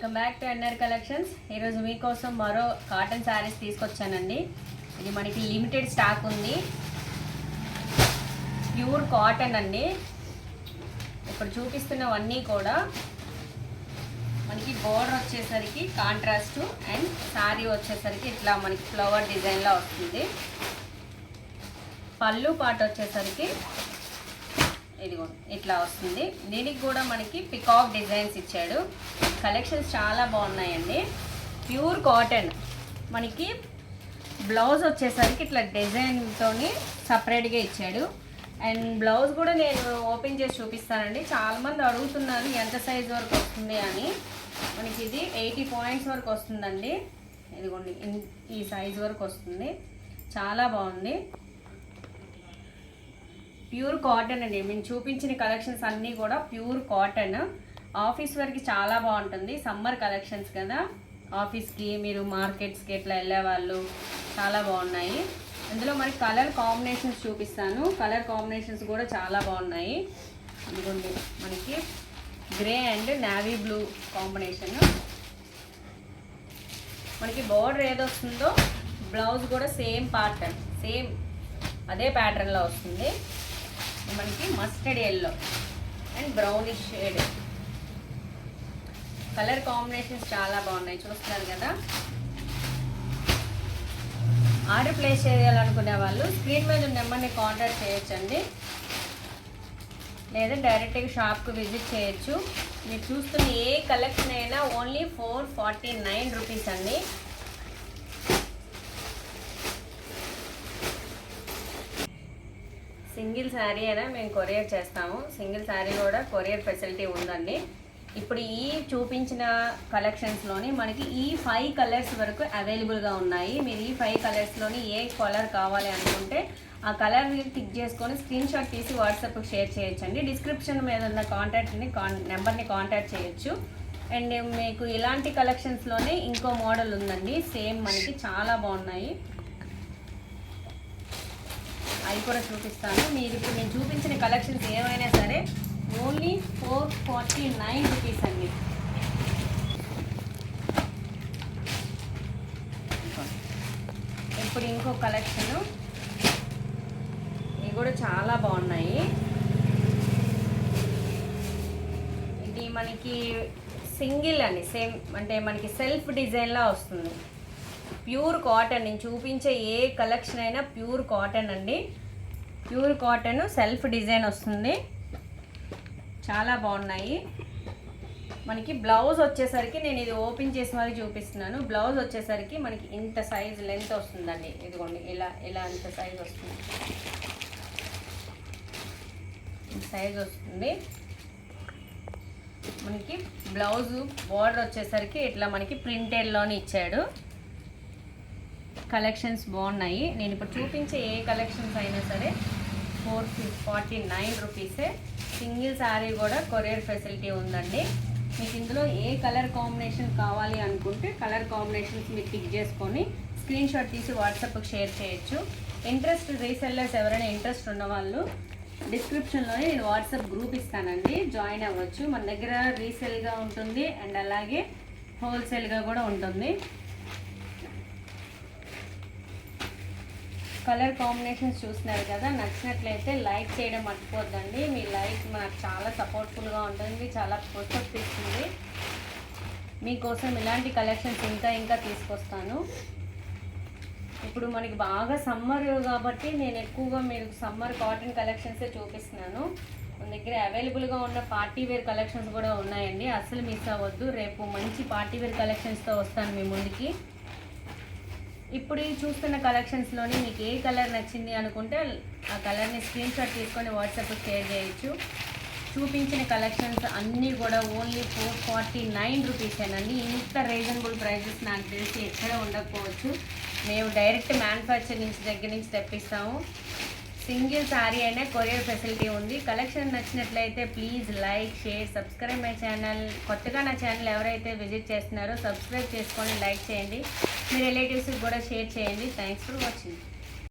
Welcome back to NR collections. ఈరోజు మీకోసం మరో కాటన్ శారీస్ తీసుకొచ్చానండి. ఇది మనకి లిమిటెడ్ స్టాక్ ఉంది. ప్యూర్ కాటన్ అండి. ఇప్పుడు చూపిస్తున్నవన్నీ కూడా మనకి బోర్డర్ వచ్చేసరికి కాంట్రాస్ట్ అండ్ శారీ వచ్చేసరికి ఇట్లా మనకి ఫ్లవర్ డిజైన్లో వస్తుంది. పళ్ళు పాట వచ్చేసరికి ఇదిగో ఇట్లా వస్తుంది. దీనికి కూడా మనకి పికాక్ డిజైన్స్ ఇచ్చాడు. కలెక్షన్స్ చాలా బాగున్నాయండి. Pure cotton. మనకి బ్లౌజ్ వచ్చేసరికి ఇట్లా డిజైన్తోని సపరేట్గా ఇచ్చాడు. అండ్ బ్లౌజ్ కూడా నేను ఓపెన్ చేసి చూపిస్తానండి. చాలామంది అడుగుతున్నారు ఎంత సైజ్ వరకు వస్తుంది అని. మనకి ఇది 80 పాయింట్స్ వరకు వస్తుందండి. ఇదిగోండి ఈ సైజ్ వరకు వస్తుంది. చాలా బాగుంది. ప్యూర్ కాటన్ అండి. మేము చూపించిన కలెక్షన్స్ అన్నీ కూడా ప్యూర్ కాటన్. ఆఫీస్ వరకు చాలా బాగుంటుంది. సమ్మర్ కలెక్షన్స్ కదా, ఆఫీస్కి మీరు మార్కెట్స్కి ఇట్లా వెళ్ళే వాళ్ళు చాలా బాగున్నాయి. ఇందులో మనకి కలర్ కాంబినేషన్స్ చూపిస్తాను. కలర్ కాంబినేషన్స్ కూడా చాలా బాగున్నాయి. ఇదిగోండి మనకి grey and navy blue combination. మనకి బోర్డర్ ఏదొస్తుందో బ్లౌజ్ కూడా సేమ్ ప్యాటర్న్, సేమ్ అదే ప్యాటర్న్లో వస్తుంది. మనకి mustard yellow and brownish shade. Colour combinations చాలా బాగున్నాయి, చూస్తున్నారు కదా. ఆర్డర్ ప్లేస్ చేయాలనుకునే వాళ్ళు స్క్రీన్ మీద ఉన్న నెంబర్ని కాంటాక్ట్ చేయొచ్చండి, లేదా డైరెక్ట్గా షాప్కి విజిట్ చేయొచ్చు. మీరు చూస్తున్న ఏ కలెక్షన్ అయినా ఓన్లీ 449 రూపీస్ అండి. సింగిల్ శారీ అయినా మేము కొరియర్ చేస్తాము. సింగిల్ శారీ కూడా కొరియర్ ఫెసిలిటీ ఉందండి. ఇప్పుడు ఈ చూపించిన కలెక్షన్స్లోని మనకి ఈ 5 కలర్స్ వరకు అవైలబుల్గా ఉన్నాయి. మీరు ఈ 5 కలర్స్లోని ఏ కలర్ కావాలి అనుకుంటే ఆ కలర్ని టిక్ చేసుకొని స్క్రీన్ షాట్ తీసి వాట్సాప్కి షేర్ చేయొచ్చండి. డిస్క్రిప్షన్ మీద ఉన్న నెంబర్ని కాంటాక్ట్ చేయొచ్చు. అండ్ మీకు ఇలాంటి కలెక్షన్స్లోనే ఇంకో మోడల్ ఉందండి. సేమ్ మనకి చాలా బాగున్నాయి. అవి కూడా చూపిస్తాను. మీరు ఇప్పుడు నేను చూపించిన కలెక్షన్స్ ఏమైనా సరే ఓన్లీ 449 రూపీస్ అండి. ఇప్పుడు ఇంకో కలెక్షన్, ఇవి కూడా చాలా బాగున్నాయి. ఇది మనకి సింగిల్ అండి, సేమ్ అంటే మనకి సెల్ఫ్ డిజైన్లా వస్తుంది. Pure cotton. నేను చూపించే ఏ కలెక్షన్ అయినా ప్యూర్ కాటన్ అండి. ప్యూర్ కాటన్ సెల్ఫ్ డిజైన్ వస్తుంది. చాలా బాగున్నాయి. మనకి బ్లౌజ్ వచ్చేసరికి నేను ఇది ఓపెన్ చేసి మరి చూపిస్తున్నాను. బ్లౌజ్ వచ్చేసరికి మనకి ఇంత సైజ్ లెంత్ వస్తుందండి. ఇదిగోండి ఇలా ఇంత సైజ్ వస్తుంది. ఇంత సైజ్ వస్తుంది. మనకి బ్లౌజు బోర్డర్ వచ్చేసరికి ఇట్లా మనకి ప్రింటెడ్లోనే ఇచ్చాడు. కలెక్షన్స్ బాగున్నాయి. నేను ఇప్పుడు చూపించే ఏ కలెక్షన్స్ అయినా సరే 449 రూపీసే. సింగిల్ శారీ కూడా కొరియర్ ఫెసిలిటీ ఉందండి. మీకు ఇందులో ఏ కలర్ కాంబినేషన్ కావాలి అనుకుంటే కలర్ కాంబినేషన్స్ మీరు పిక్ చేసుకొని స్క్రీన్ షాట్ తీసి వాట్సాప్కి షేర్ చేయొచ్చు. ఇంట్రెస్ట్ రీసెల్లర్స్ ఎవరైనా ఇంట్రెస్ట్ ఉన్నవాళ్ళు డిస్క్రిప్షన్లోనే నేను వాట్సాప్ గ్రూప్ ఇస్తానండి, జాయిన్ అవ్వచ్చు. మన దగ్గర రీసేల్గా ఉంటుంది అండ్ అలాగే హోల్సేల్గా కూడా ఉంటుంది. కలర్ కాంబినేషన్స్ చూస్తున్నారు కదా, నచ్చినట్లయితే లైక్ చేయడం మర్చిపోద్దండి. మీ లైక్ మనకు చాలా సపోర్ట్ఫుల్గా ఉంటుంది, చాలా ప్రోత్సాహం ఇస్తుంది. మీకోసం ఇలాంటి కలెక్షన్స్ ఇంకా తీసుకొస్తాను. ఇప్పుడు మనకి బాగా సమ్మర్ కాబట్టి నేను ఎక్కువగా మీరు సమ్మర్ కాటన్ కలెక్షన్సే చూపిస్తున్నాను. మన దగ్గర అవైలబుల్గా ఉన్న పార్టీ వేర్ కలెక్షన్స్ కూడా ఉన్నాయండి. అసలు మిస్ అవ్వద్దు. రేపు మంచి పార్టీ వేర్ కలెక్షన్స్తో వస్తాను మీ ముందుకి. ఇప్పుడు చూస్తున్న కలెక్షన్స్లోని మీకు ఏ కలర్ నచ్చింది అనుకుంటే ఆ కలర్ని స్క్రీన్ షాట్ తీసుకొని వాట్సాప్కి షేర్ చేయొచ్చు. చూపించిన కలెక్షన్స్ అన్నీ కూడా ఓన్లీ 449 రూపీసేనండి. ఇంత రీజనబుల్ ప్రైజెస్ నాకు తెలిసి ఎక్కడ ఉండకపోవచ్చు. మేము డైరెక్ట్ మ్యానుఫ్యాక్చరింగ్ దగ్గర నుంచి తెప్పిస్తాము. సింగిల్ శారీ అయినా కొరియర్ ఫెసిలిటీ ఉంది. కలెక్షన్ నచ్చినట్లయితే please like, share, subscribe my channel. కొత్తగా నా ఛానల్ ఎవరైతే విజిట్ చేస్తున్నారో సబ్స్క్రైబ్ చేసుకొని లైక్ చేయండి. మీ రిలేటివ్స్కి కూడా షేర్ చేయండి. Thanks for watching.